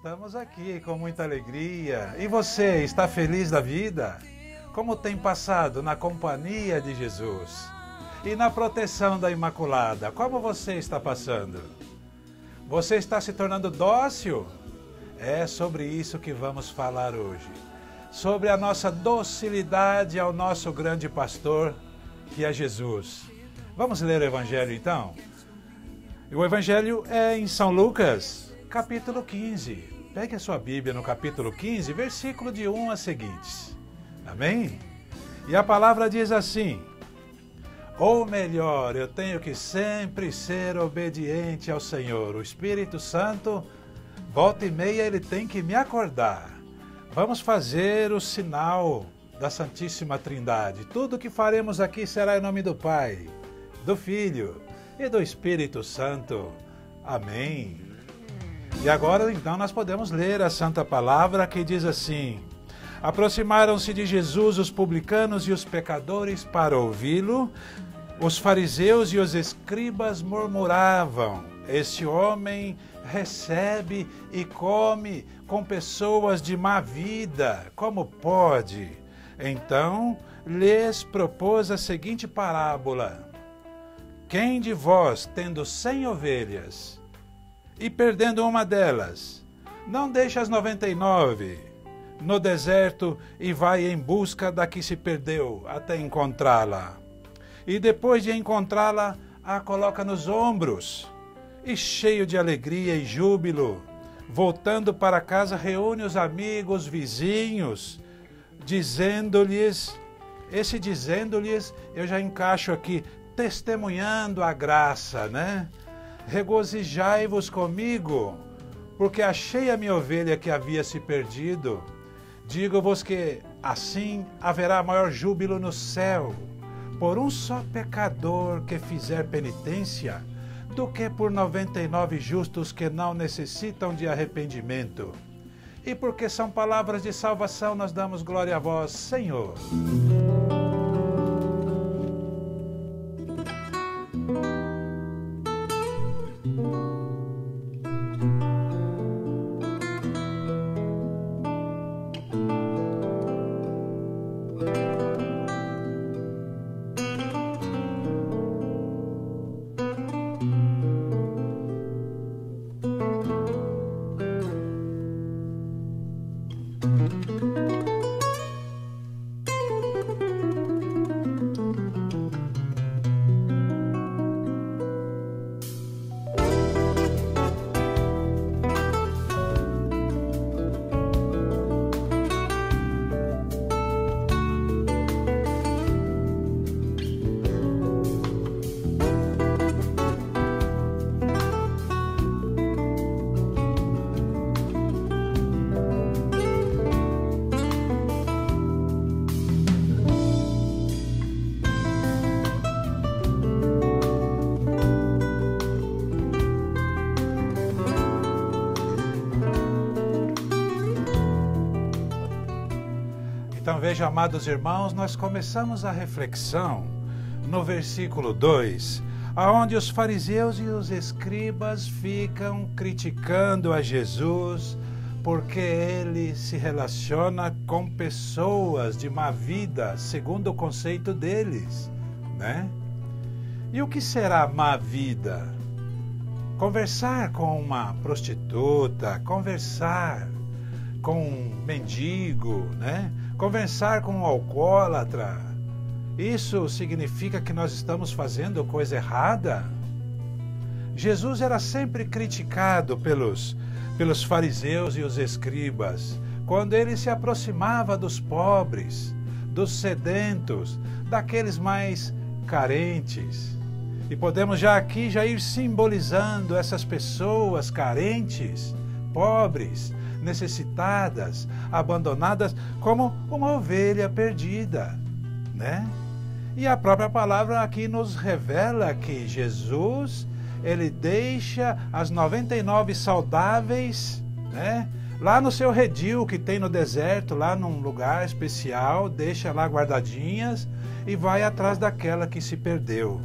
estamos aqui com muita alegria. E você, está feliz da vida? Como tem passado na companhia de Jesus? E na proteção da Imaculada, como você está passando? Você está se tornando dócil? É sobre isso que vamos falar hoje. Sobre a nossa docilidade ao nosso grande pastor, que é Jesus. Vamos ler o Evangelho então? O Evangelho é em São Lucas, capítulo 15. Pegue a sua Bíblia no capítulo 15, versículo de 1 a seguintes. Amém? E a palavra diz assim: ou melhor, eu tenho que sempre ser obediente ao Senhor. O Espírito Santo, volta e meia, ele tem que me acordar. Vamos fazer o sinal da Santíssima Trindade. Tudo que faremos aqui será em nome do Pai, do Filho e do Espírito Santo. Amém. E agora, então, nós podemos ler a Santa Palavra que diz assim: aproximaram-se de Jesus os publicanos e os pecadores para ouvi-lo. Os fariseus e os escribas murmuravam: este homem recebe e come com pessoas de má vida, como pode? Então lhes propôs a seguinte parábola: quem de vós, tendo 100 ovelhas, e perdendo uma delas, não deixa as 99 no deserto e vai em busca da que se perdeu até encontrá-la? E depois de encontrá-la, a coloca nos ombros, e cheio de alegria e júbilo, voltando para casa, reúne os amigos, vizinhos, dizendo-lhes, eu já encaixo aqui, testemunhando a graça, né? Regozijai-vos comigo, porque achei a minha ovelha que havia se perdido. Digo-vos que assim haverá maior júbilo no céu por um só pecador que fizer penitência, do que por 99 justos que não necessitam de arrependimento. E porque são palavras de salvação, nós damos glória a vós, Senhor. Então veja, amados irmãos, nós começamos a reflexão no versículo 2, aonde os fariseus e os escribas ficam criticando a Jesus porque ele se relaciona com pessoas de má vida, segundo o conceito deles, né? E o que será má vida? Conversar com uma prostituta, conversar com um mendigo, né? Conversar com um alcoólatra, isso significa que nós estamos fazendo coisa errada? Jesus era sempre criticado pelos fariseus e os escribas, quando ele se aproximava dos pobres, dos sedentos, daqueles mais carentes. E podemos já ir simbolizando essas pessoas carentes, pobres, necessitadas, abandonadas, como uma ovelha perdida, né? E a própria palavra aqui nos revela que Jesus, ele deixa as 99 saudáveis, né? Lá no seu redil que tem no deserto, lá num lugar especial, deixa lá guardadinhas e vai atrás daquela que se perdeu.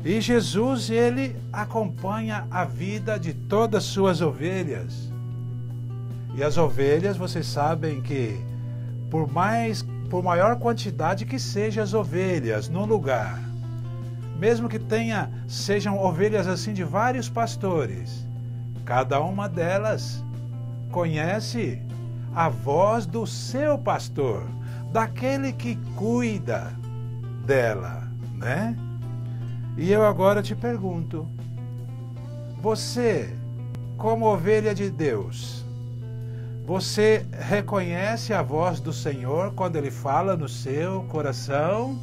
E Jesus, ele acompanha a vida de todas as suas ovelhas. E as ovelhas, vocês sabem que por maior quantidade que sejam as ovelhas num lugar, mesmo que sejam ovelhas assim de vários pastores, cada uma delas conhece a voz do seu pastor, daquele que cuida dela, né? E eu agora te pergunto, você, como ovelha de Deus, você reconhece a voz do Senhor quando Ele fala no seu coração?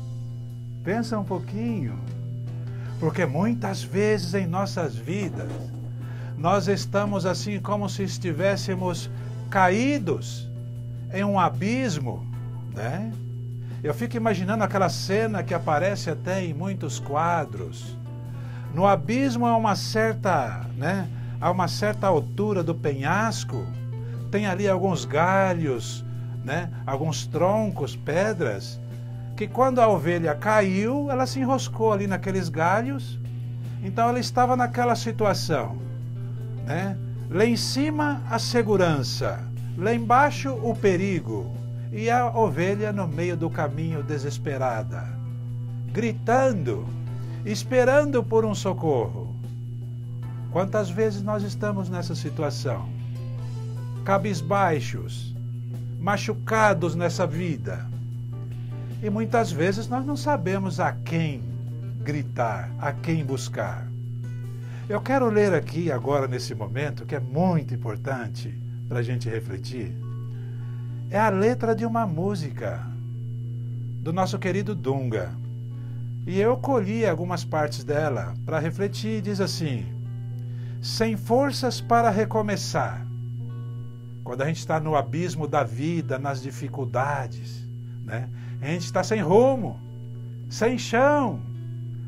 Pensa um pouquinho. Porque muitas vezes em nossas vidas, nós estamos assim como se estivéssemos caídos em um abismo, né? Eu fico imaginando aquela cena que aparece até em muitos quadros. No abismo, a uma certa altura do penhasco, tem ali alguns galhos, né? Alguns troncos, pedras, que quando a ovelha caiu, ela se enroscou ali naqueles galhos. Então ela estava naquela situação, né? Lá em cima a segurança, lá embaixo o perigo, e a ovelha no meio do caminho desesperada, gritando, esperando por um socorro. Quantas vezes nós estamos nessa situação? Cabisbaixos, machucados nessa vida. E muitas vezes nós não sabemos a quem gritar, a quem buscar. Eu quero ler aqui agora nesse momento, que é muito importante para a gente refletir. É a letra de uma música do nosso querido Dunga. E eu colhi algumas partes dela para refletir. Diz assim: sem forças para recomeçar. Quando a gente está no abismo da vida, nas dificuldades, né? A gente está sem rumo, sem chão,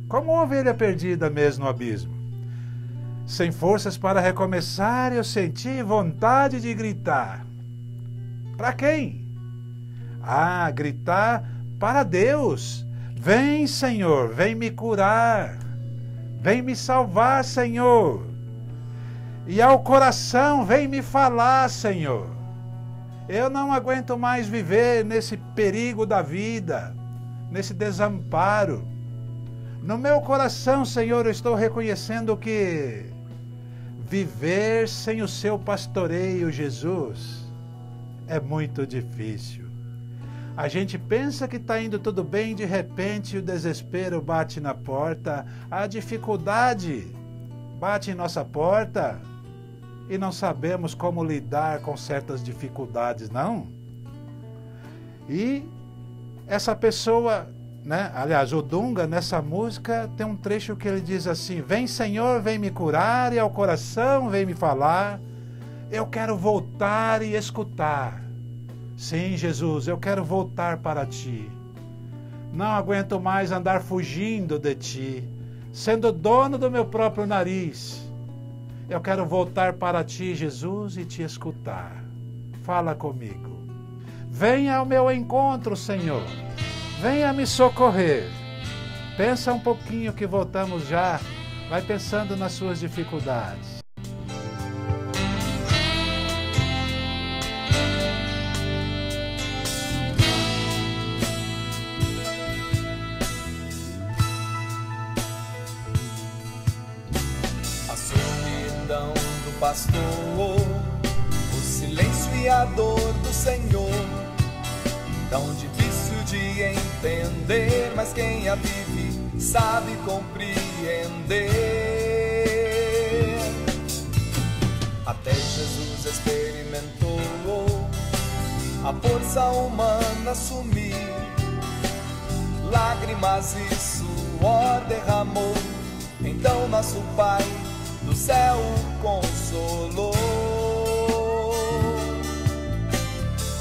como uma ovelha perdida mesmo no abismo. Sem forças para recomeçar, eu senti vontade de gritar. Para quem? Ah, gritar para Deus. Vem, Senhor, vem me curar. Vem me salvar, Senhor. E ao coração, vem me falar, Senhor. Eu não aguento mais viver nesse perigo da vida, nesse desamparo. No meu coração, Senhor, eu estou reconhecendo que viver sem o seu pastoreio, Jesus, é muito difícil. A gente pensa que está indo tudo bem, de repente o desespero bate na porta, a dificuldade bate em nossa porta e não sabemos como lidar com certas dificuldades, não? E essa pessoa, né? Aliás, o Dunga, nessa música, tem um trecho que ele diz assim: vem, Senhor, vem me curar, e ao coração vem me falar. Eu quero voltar e escutar. Sim, Jesus, eu quero voltar para Ti. Não aguento mais andar fugindo de Ti, sendo dono do meu próprio nariz. Eu quero voltar para Ti, Jesus, e Te escutar. Fala comigo. Venha ao meu encontro, Senhor. Venha me socorrer. Pensa um pouquinho que voltamos já. Vai pensando nas suas dificuldades. A solidão do pastor, o silêncio e a dor do Senhor, tão difícil de entender, mas quem a vive sabe compreender. Até Jesus experimentou a força humana sumir, lágrimas e suor derramou, então nosso Pai do céu o consolou.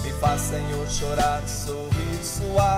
Me faz, Senhor, chorar, sorrir, suar,